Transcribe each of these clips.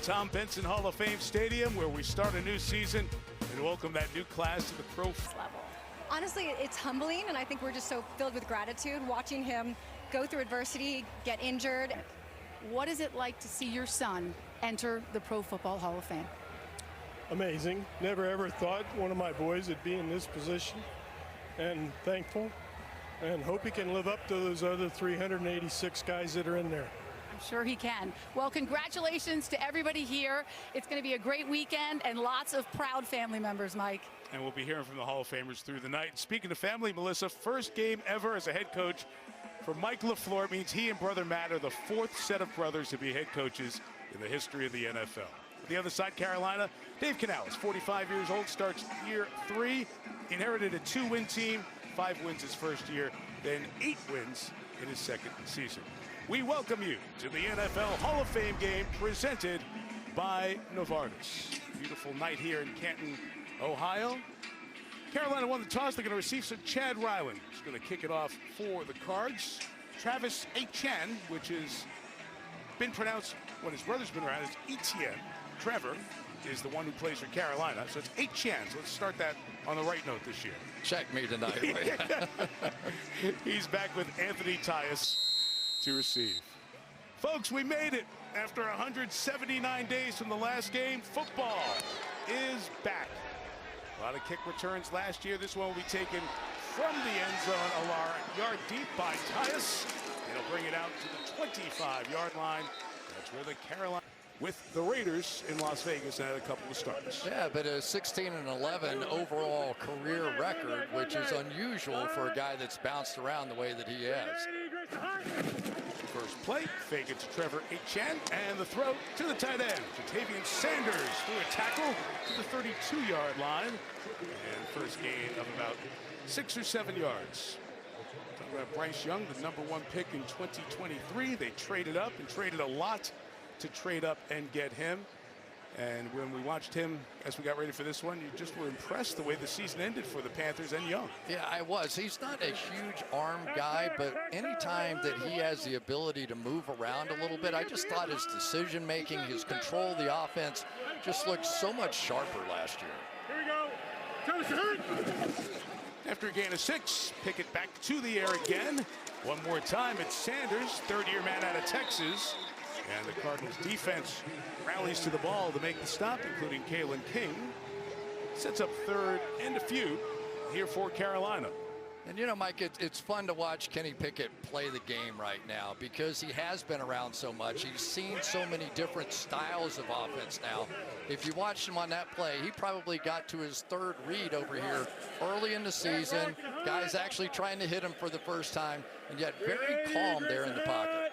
Tom Benson Hall of Fame Stadium, where we start a new season and welcome that new class to the pro level. Honestly, it's humbling, and I think we're just so filled with gratitude watching him go through adversity, get injured. What is it like to see your son enter the Pro Football Hall of Fame? Amazing. Never ever thought one of my boys would be in this position, and thankful, and hope he can live up to those other 386 guys that are in there. I'm sure he can. Well, congratulations to everybody here. It's going to be a great weekend and lots of proud family members, Mike. And we'll be hearing from the Hall of Famers through the night. Speaking of family, Melissa, first game ever as a head coach for Mike LaFleur. It means he and brother Matt are the fourth set of brothers to be head coaches in the history of the NFL. On the other side, Carolina, Dave Canales, 45 years old, starts year 3, inherited a 2-win team, 5 wins his first year, then 8 wins in his second season. We welcome you to the NFL Hall of Fame game presented by Novartis. Beautiful night here in Canton, Ohio. Carolina won the toss. They're going to receive some Chad Ryland. He's going to kick it off for the Cards. Travis Etienne, which has been pronounced when his brother's been around, as Etienne. Trevor is the one who plays for Carolina. So it's Etienne. So let's start that on the right note this year. Check me tonight. He's back with Anthony Tyus to receive. Folks, we made it. After 179 days from the last game, football is back. A lot of kick returns last year. This one will be taken from the end zone, a yard deep by Tyus. And he'll bring it out to the 25-yard line. That's where the Carolina, with the Raiders in Las Vegas, had a couple of starts. Yeah, but a 16-11 overall career record, which is unusual for a guy that's bounced around the way that he has. First play, fake it to Trevor Etienne, and the throw to the tight end. Jatavian Sanders through a tackle to the 32-yard line. And first gain of about 6 or 7 yards. Talking about Bryce Young, the #1 pick in 2023. They traded up and traded a lot to trade up and get him. And when we watched him as we got ready for this one, you just were impressed the way the season ended for the Panthers and Young. Yeah, I was. He's not a huge arm guy, but anytime that he has the ability to move around a little bit, I just thought his decision making, his control of the offense just looked so much sharper last year. Here we go. After a gain of 6, pick it back to the air again. One more time, it's Sanders, third-year man out of Texas. And the Cardinals defense rallies to the ball to make the stop, including Kalen King. Sets up third and a few here for Carolina. And, you know, Mike, it's fun to watch Kenny Pickett play the game right now because he has been around so much. He's seen so many different styles of offense now. If you watched him on that play, he probably got to his third read over here early in the season. Guys actually trying to hit him for the first time, and yet very calm there in the pocket.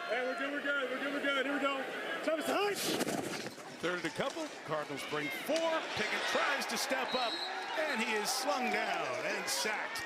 Hey, we're good. Here we go. Travis Hunch. Third and a couple. Cardinals bring 4. Pickett tries to step up, and he is slung down and sacked.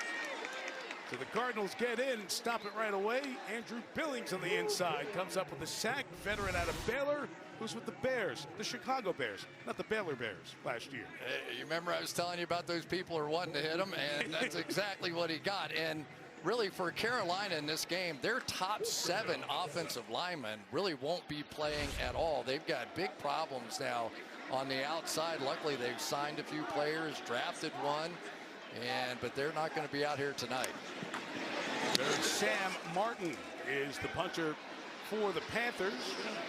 So the Cardinals get in and stop it right away. Andrew Billings on the inside comes up with a sack. Veteran out of Baylor, who's with the Bears, the Chicago Bears, not the Baylor Bears last year. Hey, you remember I was telling you about those people who are wanting to hit him, and that's exactly what he got. And really, for Carolina in this game, their top 7 offensive linemen really won't be playing at all. They've got big problems now on the outside. Luckily, they've signed a few players, drafted one, but they're not going to be out here tonight. Sam Martin is the punter for the Panthers.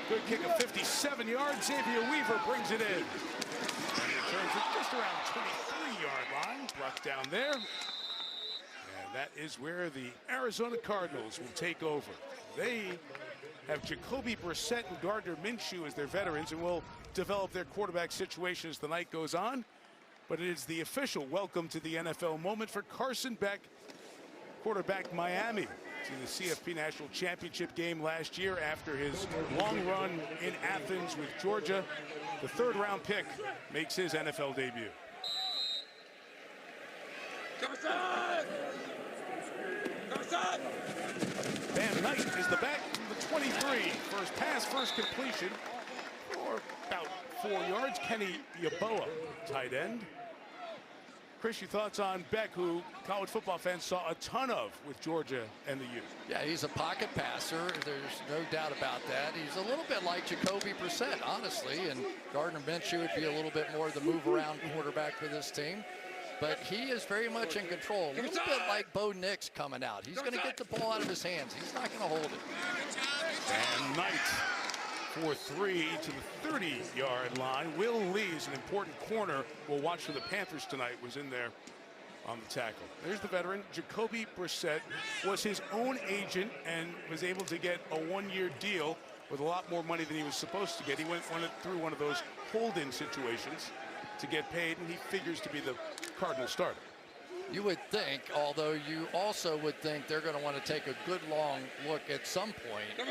Good kick of 57 yards. Xavier Weaver brings it in. And he turns it just around 23-yard line. Brought down there. And that is where the Arizona Cardinals will take over. They have Jacoby Brissett and Gardner Minshew as their veterans and will develop their quarterback situation as the night goes on. But it is the official welcome to the NFL moment for Carson Beck, quarterback Miami, to the CFP National Championship game last year after his long run in Athens with Georgia. The 3rd-round pick makes his NFL debut. Van Knight is the back from the 23. First pass, first completion for about 4 yards. Kenny Yeboah, tight end. Chris, your thoughts on Beck, who college football fans saw a ton of with Georgia and the youth? Yeah, he's a pocket passer. There's no doubt about that. He's a little bit like Jacoby Brissett, honestly, and Gardner Minshew would be a little bit more the move-around quarterback for this team. But he is very much in control. A little bit like Bo Nix coming out. He's going to get the ball out of his hands. He's not going to hold it. And Knight for 3 to the 30-yard line. Will Lee is an important corner. We'll watch for the Panthers tonight. Was in there on the tackle. There's the veteran. Jacoby Brissett was his own agent and was able to get a one-year deal with a lot more money than he was supposed to get. He went through one of those hold-in situations to get paid, and he figures to be the Cardinal starter. You would think, although you also would think they're going to want to take a good long look at some point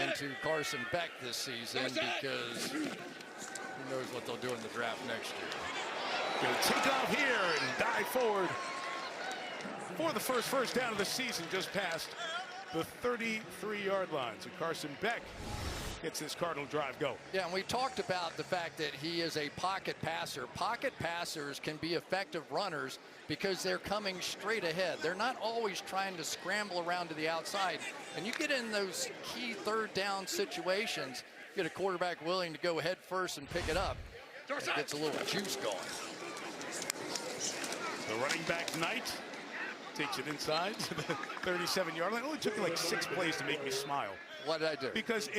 into Carson Beck this season, because who knows what they'll do in the draft next year. Going to take off here and dive forward for the first down of the season, just past the 33-yard line. So Carson Beck gets this Cardinal drive go. Yeah, and we talked about the fact that he is a pocket passer. Pocket passers can be effective runners because they're coming straight ahead. They're not always trying to scramble around to the outside. And you get in those key third down situations, get a quarterback willing to go head first and pick it up. It gets a little juice going. The running back Knight takes it inside to the 37-yard line. It only took me like 6 plays to make me smile. What did I do? Because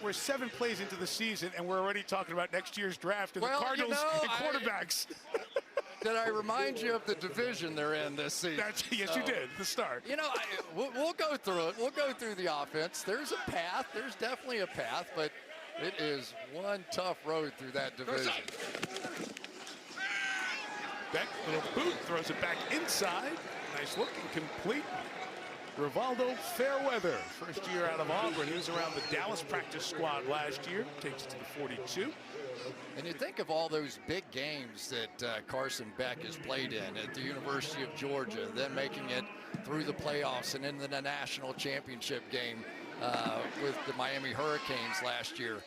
we're 7 plays into the season, and we're already talking about next year's draft and the Cardinals and quarterbacks. Did I remind you of the division they're in this season? Yes, you did, the start. You know, we'll go through it. We'll go through the offense. There's a path. There's definitely a path, but it is one tough road through that division. Beck, little boot, throws it back inside. Nice look and complete. Rivaldo Fairweather, first year out of Auburn. He was around the Dallas practice squad last year. Takes it to the 42. And you think of all those big games that Carson Beck has played in at the University of Georgia, then making it through the playoffs and into the national championship game with the Miami Hurricanes last year.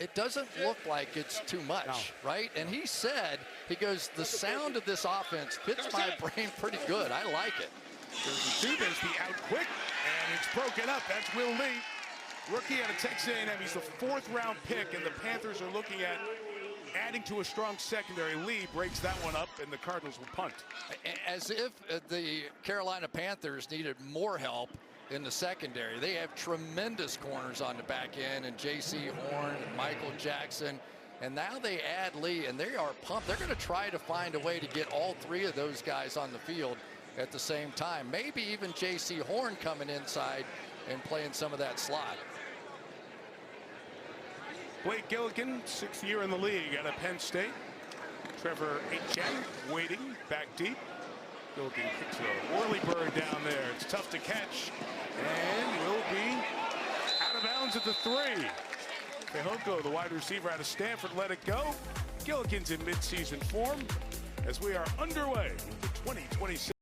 It doesn't look like it's too much, right? And he said, he goes, the sound of this offense fits my brain pretty good. I like it. There's the out quick, and it's broken up. That's Will Lee, rookie out of Texas A&M. He's the 4th-round pick, and the Panthers are looking at adding to a strong secondary. Lee breaks that one up, and the Cardinals will punt. As if the Carolina Panthers needed more help in the secondary. They have tremendous corners on the back end, and J.C. Horn and Michael Jackson. And now they add Lee, and they are pumped. They're going to try to find a way to get all 3 of those guys on the field at the same time. Maybe even J.C. Horn coming inside and playing some of that slot. Blake Gilligan, 6th year in the league out of Penn State. Trevor Etienne waiting back deep. Gilligan kicks a whirlybird down there. It's tough to catch and will be out of bounds at the 3. Fehoko, the wide receiver out of Stanford, let it go. Gilligan's in midseason form as we are underway with the 2026